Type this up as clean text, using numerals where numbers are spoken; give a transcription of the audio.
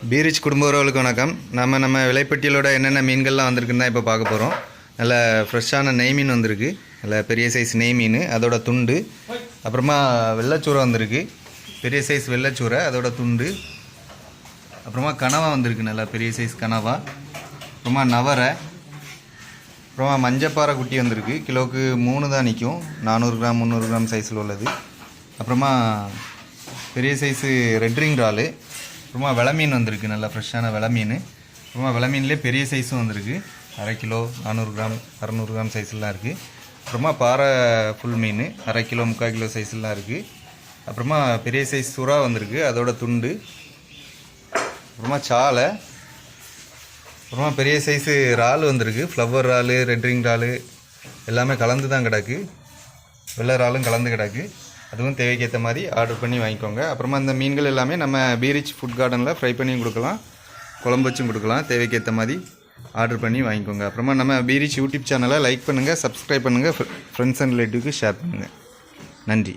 பீரிச் குடும்ப உறவுகளுக்கு வணக்கம். நம்ம விலைப்பட்டியலோட என்னென்ன மீன்கள்லாம் வந்திருக்குன்னு தான் இப்போ பார்க்க போகிறோம். நல்ல ஃப்ரெஷ்ஷான நெய் மீன் வந்திருக்கு, நல்ல பெரிய சைஸ் நெய் மீன், அதோட துண்டு. அப்புறமா வெள்ளைச்சூரை வந்திருக்கு, பெரிய சைஸ் வெள்ளைச்சூரை, அதோட துண்டு. அப்புறமா கனவா வந்திருக்கு, நல்ல பெரிய சைஸ் கனவா. அப்புறமா நவரை. அப்புறமா மஞ்சப்பாறை குட்டி வந்திருக்கு, கிலோவுக்கு 3 தான் நிற்கும், 400 கிராம் 300 கிராம் சைஸில் உள்ளது. அப்புறமா பெரிய சைஸு ரெட் ரிங் இறால். அப்புறமா வெலை மீன் வந்திருக்கு, நல்லா ஃப்ரெஷ்ஷான வெலை மீன். அப்புறமா வெலை மீன்லேயே பெரிய சைஸும் வந்திருக்கு, 1/2 கிலோ 400 கிராம் 600 கிராம் சைஸ்லாம் இருக்குது. அப்புறமா பாறை ஃபுல் மீன் 1/2 கிலோ 3/4 கிலோ சைஸ்லாம் இருக்குது. அப்புறமா பெரிய சைஸ் சுறா வந்திருக்கு, அதோட துண்டு. அப்புறமா சாலை. அப்புறமா பெரிய சைஸு இறால் வந்திருக்கு, ஃப்ளவர் இறால், ரெட் ரிங் இறால் எல்லாமே கலந்து தான் கிடக்கு, வெள்ளை இறாலும் கலந்து கிடக்கு. அதுவும் தேவைக்கு ஏற்ற மாதிரி ஆர்டர் பண்ணி வாங்கிக்கோங்க. அப்புறமா இந்த மீன்கள் எல்லாமே நம்ம பீரிச் ஃபுட் கார்டனில் ஃப்ரை பண்ணியும் கொடுக்கலாம், குழம்பு வச்சும் கொடுக்கலாம். தேவைக்கு ஏற்ற மாதிரி ஆர்டர் பண்ணி வாங்கிக்கோங்க. அப்புறமா நம்ம பீரிச் யூடியூப் சேனலை லைக் பண்ணுங்கள், சப்ஸ்கிரைப் பண்ணுங்கள், ஃப்ரெண்ட்ஸ் அண்ட் ரிலேட்டிவ்க்கு ஷேர் பண்ணுங்கள். நன்றி.